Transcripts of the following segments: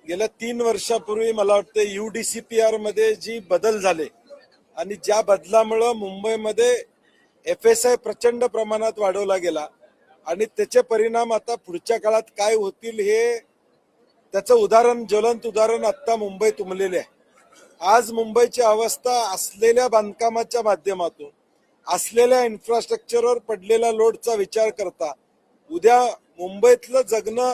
गेल्या 3 वर्षापूर्वी मला वाटतं UDCPR मध्ये जी बदल झाले आणि ज्या बदलामुळे मुंबईमध्ये FSI प्रचंड प्रमाणात वाढवला गेला आणि त्याचे परिणाम आता पुढच्या काळात काय होतील हे त्याचं उदाहरण, ज्वलंत उदाहरण आता मुंबईत उमलेले आहे. आज मुंबईची अवस्था असलेल्या बांधकामाच्या माध्यमातून, असलेल्या इन्फ्रास्ट्रक्चरवर पडलेला लोडचा विचार करता उद्या मुंबईतलं जगणं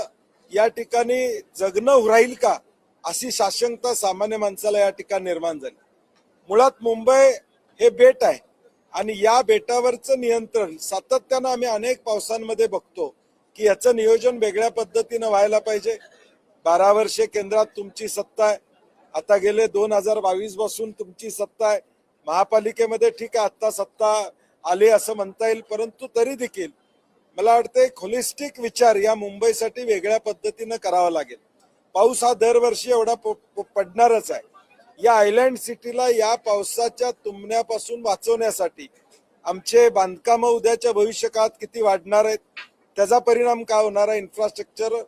या ठिकाणी जगणं राहील का अशी साशंकता सामान्य माणसाला या ठिकाणी निर्माण झाली. मुळात मुंबई हे बेट आहे आणि या बेटावरचं नियंत्रण सातत्यानं आम्ही अनेक पावसांमध्ये बघतो की याचं नियोजन वेगळ्या पद्धतीनं व्हायला पाहिजे. 12 वर्षे केंद्रात तुमची सत्ता आहे, आता गेले 2022 पासून तुमची सत्ता आहे. महापालिकेमध्ये ठीक आहे आता सत्ता आली असं म्हणता येईल, परंतु तरी देखील मला वाटतं एक होलिस्टिक विचार या मुंबईसाठी वेगळ्या पद्धतीनं करावा लागेल. पाऊस हा दरवर्षी एवढा पडणारच आहे. या आयलँड सिटीला या पावसाच्या तुंबण्यापासून वाचवण्यासाठी आमचे बांधकाम उद्याच्या भविष्य काळात किती वाढणार आहेत, त्याचा परिणाम काय होणार आहे इन्फ्रास्ट्रक्चर,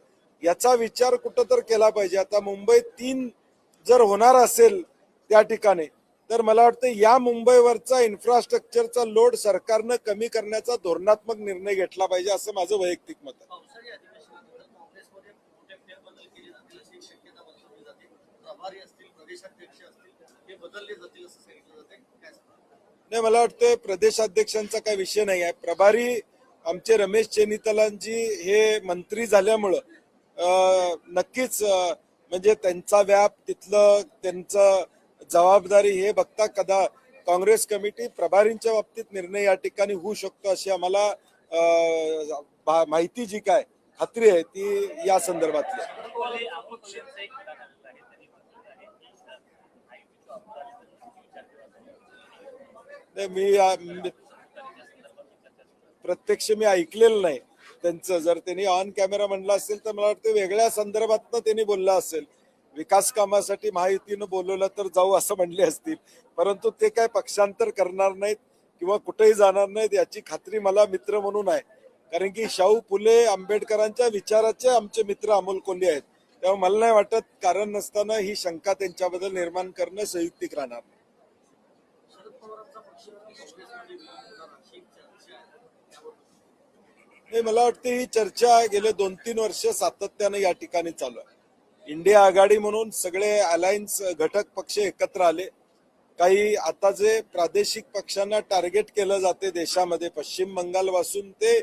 याचा विचार कुठं तर केला पाहिजे. आता मुंबई 3 जर होणार असेल त्या ठिकाणी तर मला वाटतं या मुंबईवरचा इन्फ्रास्ट्रक्चरचा लोड सरकारनं कमी करण्याचा धोरणात्मक निर्णय घेतला पाहिजे असं माझं वैयक्तिक मत आहे. नाही, मला वाटतं प्रदेशाध्यक्षांचा काही विषय नाही आहे. प्रभारी आमचे रमेश चेन्नीतालांजी हे मंत्री झाल्यामुळं नक्कीच म्हणजे त्यांचा व्याप, तिथलं त्यांचं जबाबदारी हे बघता कदा काँग्रेस कमिटी प्रभारींच्या बाबतीत निर्णय या ठिकाणी होऊ शकतो अशी आम्हाला माहिती जी काय खात्री आहे ती या संदर्भातली. मी प्रत्यक्ष ऐकलेलं नाही त्यांचं. जर त्यांनी ऑन कॅमेरा म्हणलं असेल तर मला वाटतं वेगळ्या संदर्भातनं त्यांनी बोललं असेल. विकास कामासाठी महायुतीनं बोलवलं तर जाऊ असं म्हणले असतील, परंतु ते काय पक्षांतर करणार नाहीत किंवा कुठेही जाणार नाहीत याची खात्री मला मित्र म्हणून आहे. कारण की शाहू फुले आंबेडकरांच्या विचाराचे आमचे मित्र अमोल कोल्हे आहेत. त्यामुळे मला नाही वाटत कारण नसताना ही शंका त्यांच्याबद्दल निर्माण करणं संयुक्तिक राहणार नाही. मला वाटतं ही चर्चा गेले 2-3 वर्ष सातत्याने या ठिकाणी चालू आहे. इंडिया आघाडी म्हणून सगळे अलायन्स घटक पक्ष एकत्र आले. काही आता जे प्रादेशिक पक्षांना टार्गेट केलं जाते देशामध्ये, पश्चिम बंगाल पासून ते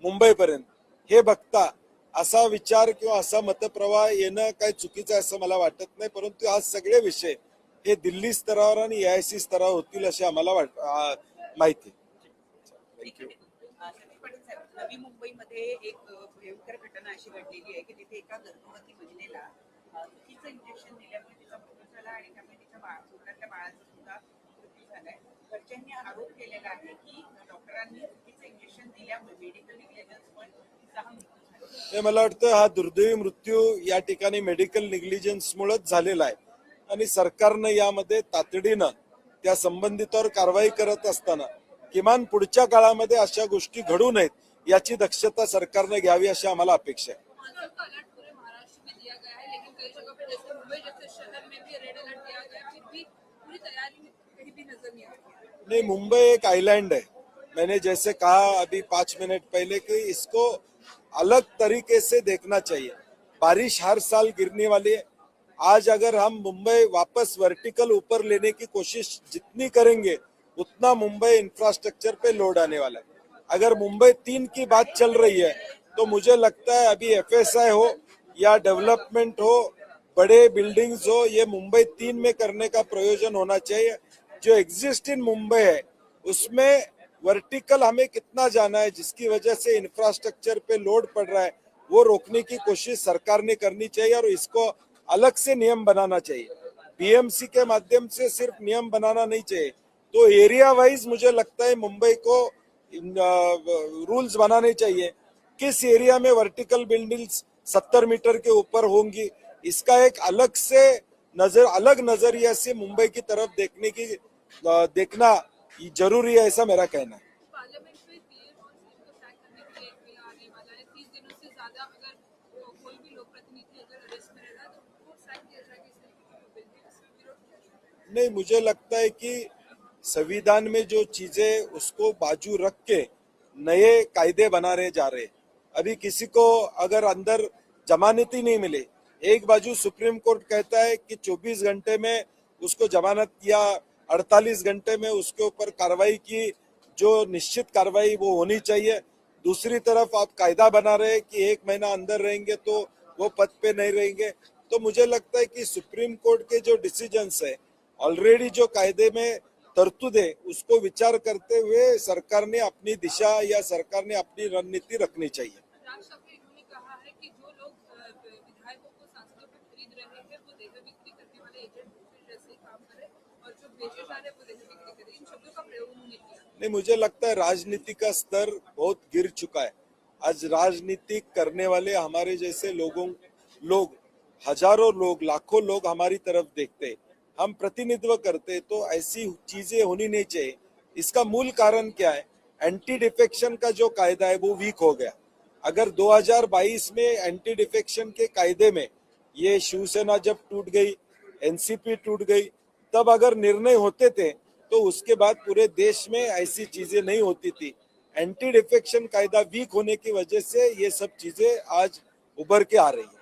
मुंबईपर्यंत, हे बघता असा विचार किंवा असा मतप्रवाह येणं काही चुकीचं आहे असं मला वाटत नाही. परंतु आज सगळे विषय हे दिल्ली स्तरावर आणि AIC स्तरावर होतील असे आम्हाला माहिती. थँक्यू. नवी मुंबईमध्ये एक भयंकर घटना अशी घडलेली आहे की तिथे एका गर्भवती महिलेला चुकीचं इंजेक्शन दिल्यामुळे तिचा मृत्यू झाला आणि त्यामुळे तिच्या पोटातल्या बाळाचा सुद्धा मृत्यू झालाय. घरच्यांनी आरोप केलेला आहे की डॉक्टरांनी चुकीचं इंजेक्शन दिल्यामुळे मेडिकल निग्लिजन्समुळे तिचा हा मृत्यू झाला. मला वाटतं हा दुर्दैवी मृत्यू या ठिकाणी मेडिकल निग्लिजन्समुळेच झालेला आहे आणि सरकारनं यामध्ये तातडीनं त्या संबंधितावर कारवाई करत असताना किमान पुढच्या काळामध्ये अशा गोष्टी घडू नयेत याची दक्षता सरकारने घ्यावी अशी आम्हाला अपेक्षा आहे. नहीं, मुंबई एक आइलैंड है. मैंने जैसे कहा अभी 5 मिनट पहले कि इसको अलग तरीके से देखना चाहिए. बारिश हर साल गिरने वाली है. आज अगर हम मुंबई वापस वर्टिकल ऊपर लेने की कोशिश जितनी करेंगे उतना मुंबई इंफ्रास्ट्रक्चर पे लोड आने वाला है. अगर मुंबई 3 की बात चल रही है तो मुझे लगता है अभी FSI हो या डेवलपमेंट हो, बड़े बिल्डिंग्स हो, ये मुंबई 3 में करने का प्रयोजन होना चाहिए. जो एग्जिस्ट इन मुंबई है उसमें वर्टिकल हमें कितना जाना है, जिसकी वजह से इंफ्रास्ट्रक्चर पे लोड पड़ रहा है, वो रोकने की कोशिश सरकार ने करनी चाहिए और इसको अलग से नियम बनाना चाहिए. BMC के माध्यम से सिर्फ नियम बनाना नहीं चाहिए. तो एरिया वाइज मुझे लगता है मुंबई को रूल्स बनाने चाहिए. किस एरिया में वर्टिकल बिल्डिंग्स 70 मीटर के ऊपर होंगी, इसका एक अलग नजरिया से मुंबई की तरफ देखना जरूरी है, ऐसा मेरा कहना है. नहीं, मुझे लगता है कि संविधान में जो चीजें उसको बाजू रख के नए कायदे बना रहे जा रहे। अभी किसी को अगर अंदर जमानत ही नहीं मिले, एक बाजू सुप्रीम कोर्ट कहता है कि 24 घंटे में उसको जमानत या 48 घंटे में उसके ऊपर कार्रवाई की, जो निश्चित कार्रवाई वो होनी चाहिए। दूसरी तरफ आप कायदा बना रहे हैं कि 1 महीना अंदर रहेंगे तो वो पद पे नहीं रहेंगे। तो मुझे लगता है कि सुप्रीम कोर्ट के जो डिसीजंस है, ऑलरेडी जो कायदे में तरतूद है, उसको विचार करते हुए सरकार ने अपनी दिशा या सरकार ने अपनी रणनीति रखनी चाहिए। राज ठाकरे इन्होंने कहा है कि जो लोग विधायकों को सांसदों को खरीद रहे हैं वो देह बिक्री करने वाले एजेंट जैसे ही काम करें और जो बेचे जा रहे हैं वो देह बिक्री करें। इन शब्दों का प्रयोग उन्होंने किया। नहीं, मुझे लगता है राजनीति का स्तर बहुत गिर चुका है। आज राजनीति करने वाले हमारे जैसे लोग हजारों लोग, लाखों लोग हमारी तरफ देखते हैं, हम प्रतिनिधित्व करते, तो ऐसी चीजें होनी नहीं चाहिए। इसका मूल कारण क्या है? एंटी डिफेक्शन का जो कायदा है वो वीक हो गया। अगर 2022 में एंटी डिफेक्शन के कायदे में ये शिवसेना जब टूट गई, एनसीपी टूट गई, तब अगर निर्णय होते थे तो उसके बाद पूरे देश में ऐसी चीजें नहीं होती थी। एंटी डिफेक्शन कायदा वीक होने की वजह से ये सब चीजें आज उभर के आ रही है।